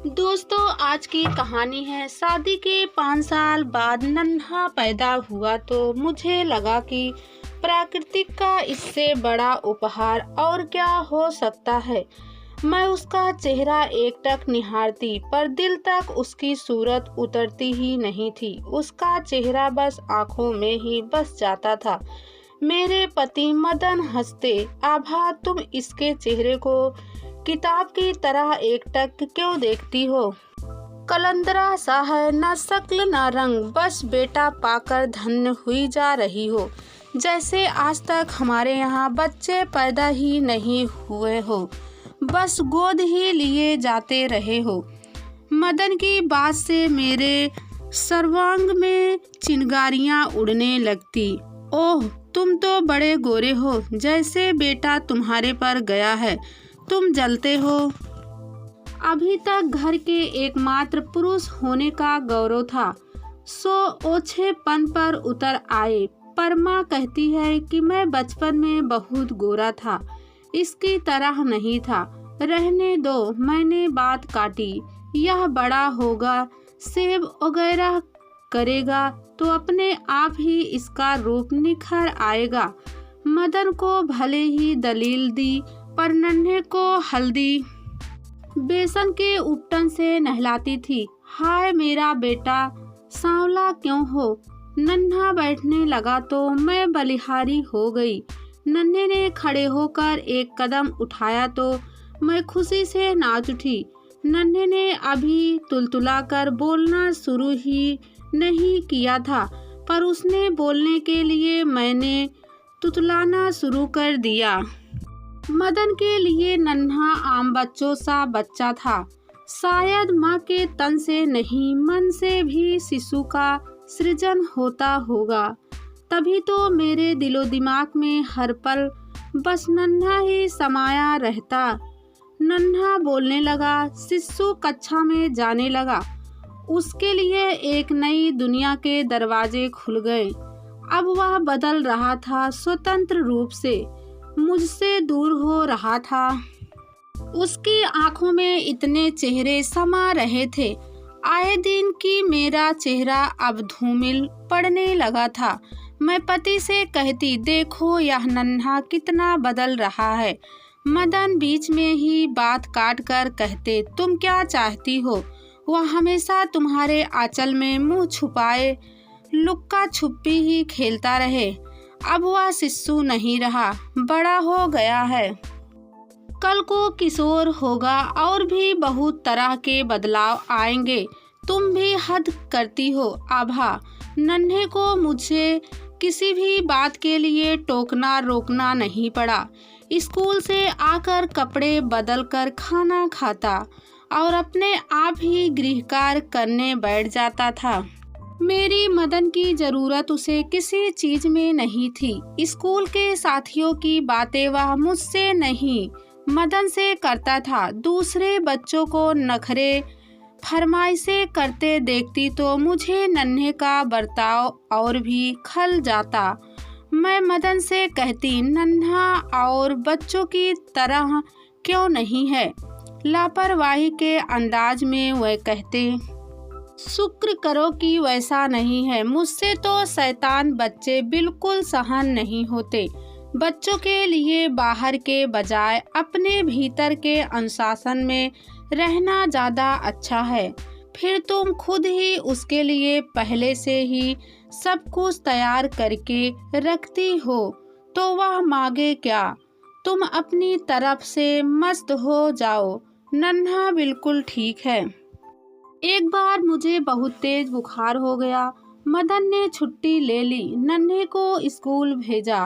दोस्तों, आज की कहानी है। शादी के 5 साल बाद नन्हा पैदा हुआ तो मुझे लगा कि प्रकृति का इससे बड़ा उपहार और क्या हो सकता है। मैं उसका चेहरा एकटक निहारती, पर दिल तक उसकी सूरत उतरती ही नहीं थी। उसका चेहरा बस आंखों में ही बस जाता था। मेरे पति मदन हंसते, आभा तुम इसके चेहरे को किताब की तरह एकटक क्यों देखती हो? कलंदरा सा है, न शक्ल न रंग, बस बेटा पाकर धन्य हुई जा रही हो, जैसे आज तक हमारे यहाँ बच्चे पैदा ही नहीं हुए हो, बस गोद ही लिए जाते रहे हो। मदन की बात से मेरे सर्वांग में चिंगारियाँ उड़ने लगती। ओह, तुम तो बड़े गोरे हो, जैसे बेटा तुम्हारे पर गया है, तुम जलते हो। अभी तक घर के एकमात्र पुरुष होने का गौरव था, सो ओछेपन पर उतर आए। पर माँ कहती है कि मैं बचपन में बहुत गोरा था, इसकी तरह नहीं था। रहने दो, मैंने बात काटी। यह बड़ा होगा, सेब वगैरह करेगा तो अपने आप ही इसका रूप निखर आएगा। मदन को भले ही दलील दी, पर नन्हे को हल्दी बेसन के उपटन से नहलाती थी। हाय मेरा बेटा, सांवला क्यों हो? नन्हा बैठने लगा तो मैं बलिहारी हो गई। नन्हे ने खड़े होकर एक कदम उठाया तो मैं खुशी से नाच उठी। नन्हे ने अभी तुलतुलाकर बोलना शुरू ही नहीं किया था, पर उसने बोलने के लिए मैंने तुतलाना शुरू कर दिया। मदन के लिए नन्हा आम बच्चों सा बच्चा था। शायद माँ के तन से नहीं, मन से भी शिशु का सृजन होता होगा। तभी तो मेरे दिलो दिमाग में हर पल बस नन्हा ही समाया रहता। नन्हा बोलने लगा, शिशु कक्षा में जाने लगा। उसके लिए एक नई दुनिया के दरवाजे खुल गए। अब वह बदल रहा था, स्वतंत्र रूप से मुझसे दूर हो रहा था। उसकी आंखों में इतने चेहरे समा रहे थे, आए दिन की मेरा चेहरा अब धूमिल पड़ने लगा था। मैं पति से कहती, देखो यह नन्हा कितना बदल रहा है। मदन बीच में ही बात काट कर कहते, तुम क्या चाहती हो? वह हमेशा तुम्हारे आंचल में मुंह छुपाए लुक्का छुपी ही खेलता रहे। अब वह शिशु नहीं रहा, बड़ा हो गया है, कल को किशोर होगा और भी बहुत तरह के बदलाव आएंगे। तुम भी हद करती हो आभा। नन्हे को मुझे किसी भी बात के लिए टोकना रोकना नहीं पड़ा। स्कूल से आकर कपड़े बदल कर खाना खाता और अपने आप ही गृह कार्य करने बैठ जाता था। मेरी मदन की जरूरत उसे किसी चीज में नहीं थी। स्कूल के साथियों की बातें वह मुझसे नहीं, मदन से करता था। दूसरे बच्चों को नखरे फरमाइशें करते देखती तो मुझे नन्हे का बर्ताव और भी खल जाता। मैं मदन से कहती, नन्हा और बच्चों की तरह क्यों नहीं है? लापरवाही के अंदाज में वह कहते, शुक्र करो कि वैसा नहीं है। मुझसे तो शैतान बच्चे बिल्कुल सहन नहीं होते। बच्चों के लिए बाहर के बजाय अपने भीतर के अनुशासन में रहना ज़्यादा अच्छा है। फिर तुम खुद ही उसके लिए पहले से ही सब कुछ तैयार करके रखती हो, तो वह मांगे क्या? तुम अपनी तरफ से मस्त हो जाओ। नन्हा बिल्कुल ठीक है। एक बार मुझे बहुत तेज बुखार हो गया। मदन ने छुट्टी ले ली, नन्हे को स्कूल भेजा,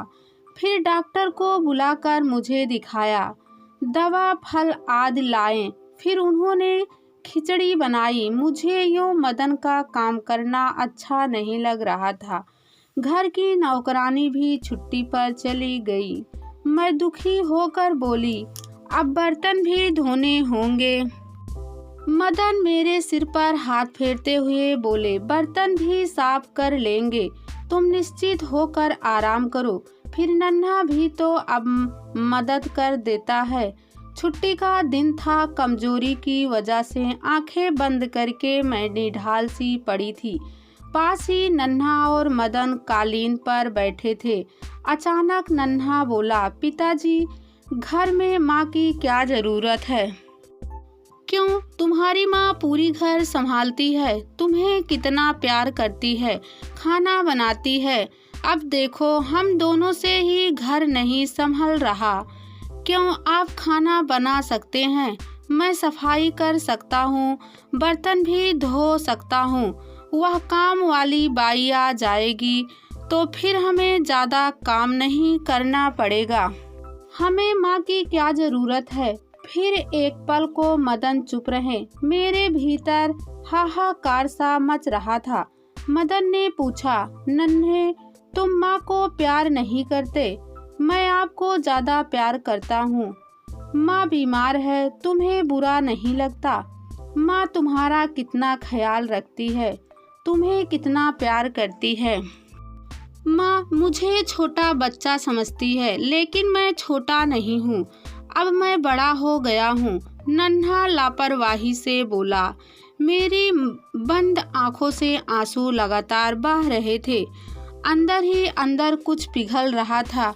फिर डॉक्टर को बुलाकर मुझे दिखाया। दवा फल आदि लाए, फिर उन्होंने खिचड़ी बनाई। मुझे यूँ मदन का काम करना अच्छा नहीं लग रहा था। घर की नौकरानी भी छुट्टी पर चली गई। मैं दुखी होकर बोली, अब बर्तन भी धोने होंगे। मदन मेरे सिर पर हाथ फेरते हुए बोले, बर्तन भी साफ कर लेंगे, तुम निश्चित होकर आराम करो। फिर नन्हा भी तो अब मदद कर देता है। छुट्टी का दिन था। कमजोरी की वजह से आंखें बंद करके मैं निढाल सी पड़ी थी। पास ही नन्हा और मदन कालीन पर बैठे थे। अचानक नन्हा बोला, पिताजी, घर में माँ की क्या जरूरत है? क्यों? तुम्हारी माँ पूरी घर संभालती है, तुम्हें कितना प्यार करती है, खाना बनाती है। अब देखो हम दोनों से ही घर नहीं संभल रहा। क्यों? आप खाना बना सकते हैं, मैं सफाई कर सकता हूँ, बर्तन भी धो सकता हूँ। वह काम वाली बाई आ जाएगी तो फिर हमें ज़्यादा काम नहीं करना पड़ेगा। हमें माँ की क्या ज़रूरत है? फिर एक पल को मदन चुप रहे। मेरे भीतर हाहाकार सा मच रहा था। मदन ने पूछा, नन्हे, तुम माँ को प्यार नहीं करते? मैं आपको ज़्यादा प्यार करता हूँ। माँ बीमार है, तुम्हें बुरा नहीं लगता? माँ तुम्हारा कितना ख्याल रखती है, तुम्हें कितना प्यार करती है। माँ मुझे छोटा बच्चा समझती है, लेकिन मैं छोटा नहीं हूँ। अब मैं बड़ा हो गया हूँ। नन्हा लापरवाही से बोला। मेरी बंद आंखों से आंसू लगातार बह रहे थे। अंदर ही अंदर कुछ पिघल रहा था।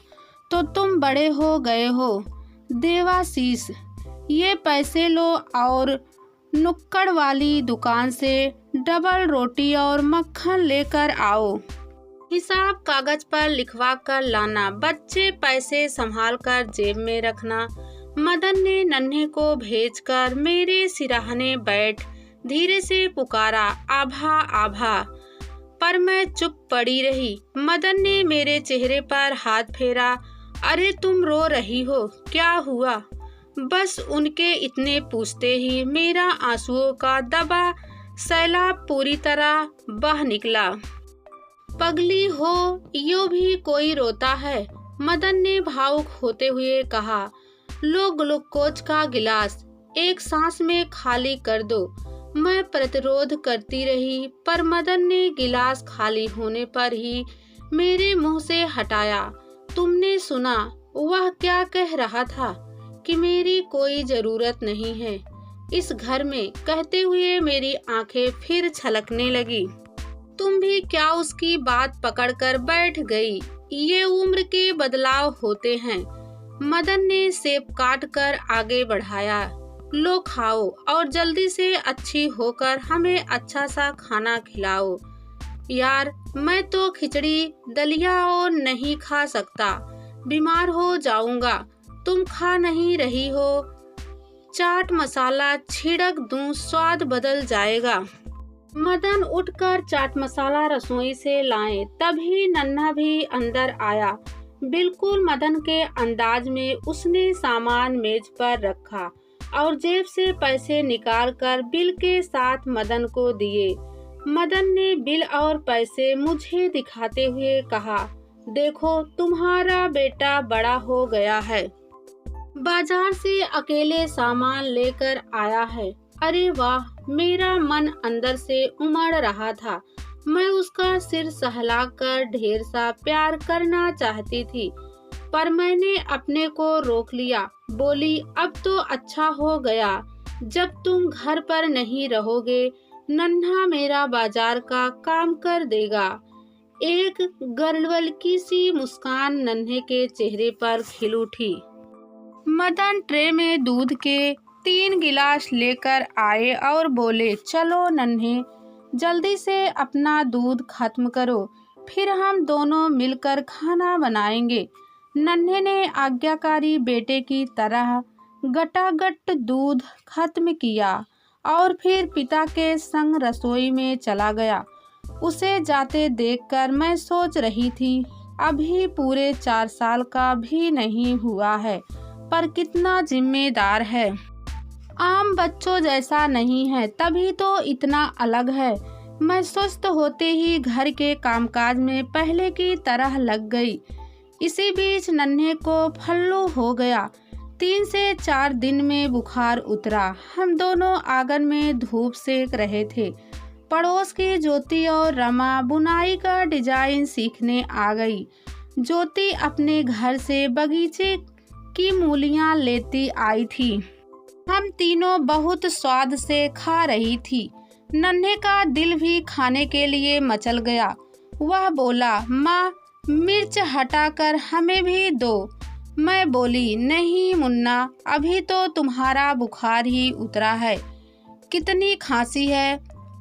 तो तुम बड़े हो गए हो देवाशीष, ये पैसे लो और नुक्कड़ वाली दुकान से डबल रोटी और मक्खन लेकर आओ। हिसाब कागज पर लिखवा कर लाना, बच्चे पैसे संभाल कर जेब में रखना। मदन ने नन्हे को भेजकर मेरे सिरहाने बैठ धीरे से पुकारा, आभा आभा। पर मैं चुप पड़ी रही। मदन ने मेरे चेहरे पर हाथ फेरा। अरे तुम रो रही हो, क्या हुआ? बस उनके इतने पूछते ही मेरा आंसुओं का दबा सैलाब पूरी तरह बह निकला। पगली हो, यो भी कोई रोता है? मदन ने भावुक होते हुए कहा। लो ग्लूकोज का गिलास, एक सांस में खाली कर दो। मैं प्रतिरोध करती रही, पर मदन ने गिलास खाली होने पर ही मेरे मुंह से हटाया। तुमने सुना वह क्या कह रहा था कि मेरी कोई जरूरत नहीं है इस घर में? कहते हुए मेरी आंखें फिर छलकने लगी। तुम भी क्या उसकी बात पकड़कर बैठ गई? ये उम्र के बदलाव होते हैं। मदन ने सेब काट कर आगे बढ़ाया। लो खाओ और जल्दी से अच्छी होकर हमें अच्छा सा खाना खिलाओ। यार, मैं तो खिचड़ी दलिया और नहीं खा सकता, बीमार हो जाऊंगा। तुम खा नहीं रही हो? चाट मसाला छिड़क दूं, स्वाद बदल जाएगा। मदन उठकर चाट मसाला रसोई से लाए। तभी नन्हा भी अंदर आया। बिल्कुल मदन के अंदाज में उसने सामान मेज पर रखा और जेब से पैसे निकालकर बिल के साथ मदन को दिए। मदन ने बिल और पैसे मुझे दिखाते हुए कहा, देखो तुम्हारा बेटा बड़ा हो गया है, बाजार से अकेले सामान लेकर आया है। अरे वाह, मेरा मन अंदर से उमड़ रहा था। मैं उसका सिर सहलाकर ढेर सा प्यार करना चाहती थी, पर मैंने अपने को रोक लिया। बोली, अब तो अच्छा हो गया, जब तुम घर पर नहीं रहोगे नन्हा मेरा बाजार का काम कर देगा। एक गर्वल्की सी मुस्कान नन्हे के चेहरे पर खिल उठी। मदन ट्रे में दूध के 3 गिलास लेकर आए और बोले, चलो नन्हे, जल्दी से अपना दूध खत्म करो, फिर हम दोनों मिलकर खाना बनाएंगे। नन्हे ने आज्ञाकारी बेटे की तरह गटागट दूध खत्म किया और फिर पिता के संग रसोई में चला गया। उसे जाते देखकर मैं सोच रही थी, अभी पूरे 4 साल का भी नहीं हुआ है, पर कितना जिम्मेदार है। आम बच्चों जैसा नहीं है, तभी तो इतना अलग है। मैं सुस्त होते ही घर के कामकाज में पहले की तरह लग गई। इसी बीच नन्हे को फ्लू हो गया। 3 से 4 दिन में बुखार उतरा। हम दोनों आंगन में धूप सेक रहे थे। पड़ोस की ज्योति और रमा बुनाई का डिजाइन सीखने आ गई। ज्योति अपने घर से बगीचे की मूलियाँ लेती आई थी। हम तीनों बहुत स्वाद से खा रही थी। नन्हे का दिल भी खाने के लिए मचल गया। वह बोला, माँ मिर्च हटाकर हमें भी दो। मैं बोली, नहीं मुन्ना, अभी तो तुम्हारा बुखार ही उतरा है। कितनी खांसी है,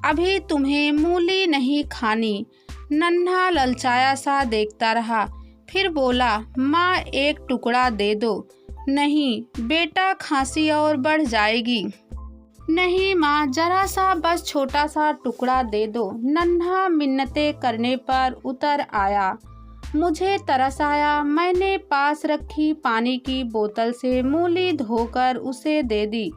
अभी तुम्हें मूली नहीं खानी। नन्हा ललचाया सा देखता रहा, फिर बोला, माँ एक टुकड़ा दे दो। नहीं बेटा, खांसी और बढ़ जाएगी। नहीं माँ, जरा सा बस छोटा सा टुकड़ा दे दो। नन्हा मिन्नतें करने पर उतर आया। मुझे तरस आया। मैंने पास रखी पानी की बोतल से मूली धोकर उसे दे दी,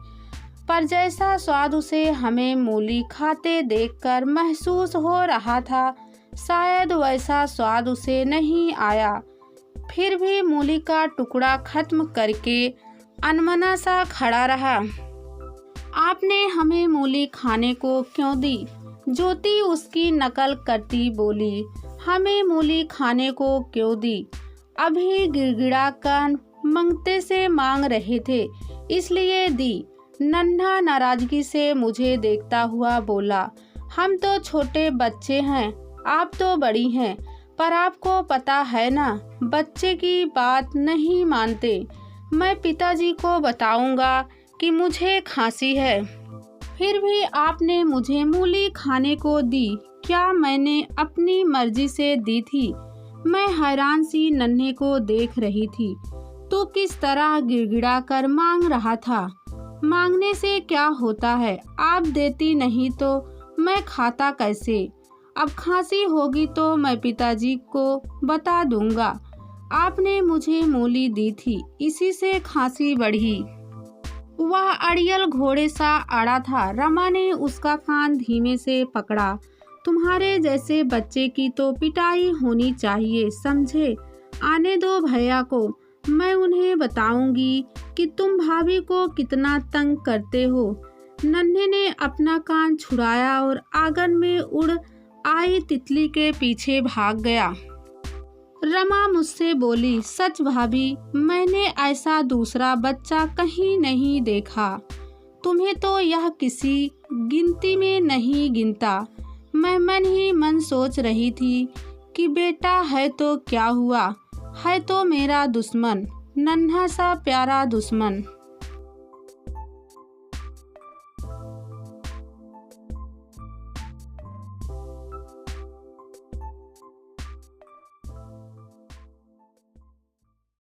पर जैसा स्वाद उसे हमें मूली खाते देखकर महसूस हो रहा था, शायद वैसा स्वाद उसे नहीं आया। फिर भी मूली का टुकड़ा खत्म करके अनमना सा खड़ा रहा। आपने हमें मूली खाने को क्यों दी? ज्योति उसकी नकल करती बोली, हमें मूली खाने को क्यों दी? अभी गिड़गिड़ा कर मंगते से मांग रहे थे, इसलिए दी। नन्हा नाराजगी से मुझे देखता हुआ बोला, हम तो छोटे बच्चे हैं, आप तो बड़ी हैं, पर आपको पता है ना, बच्चे की बात नहीं मानते। मैं पिताजी को बताऊंगा कि मुझे खांसी है। फिर भी आपने मुझे मूली खाने को दी। क्या मैंने अपनी मर्जी से दी थी? मैं हैरान सी नन्हे को देख रही थी। तो किस तरह गिड़गिड़ा कर मांग रहा था। मांगने से क्या होता है? आप देती नहीं तो मैं खाता कैसे? अब खांसी होगी तो मैं पिताजी को बता दूंगा। आपने मुझे मूली दी थी, इसी से खांसी बढ़ी। वह अड़ियल घोड़े सा अड़ा था। रमा ने उसका कान धीमे से पकड़ा। तुम्हारे जैसे बच्चे की तो पिटाई होनी चाहिए, समझे? आने दो भैया को, मैं उन्हें बताऊंगी कि तुम भाभी को कितना तंग करते हो। नन्हे ने अपना कान छुड़ाया और आंगन में उड़ आई तितली के पीछे भाग गया। रमा मुझसे बोली, सच भाभी, मैंने ऐसा दूसरा बच्चा कहीं नहीं देखा। तुम्हें तो यह किसी गिनती में नहीं गिनता। मैं मन ही मन सोच रही थी कि बेटा है तो क्या हुआ, है तो मेरा दुश्मन, नन्हा सा प्यारा दुश्मन।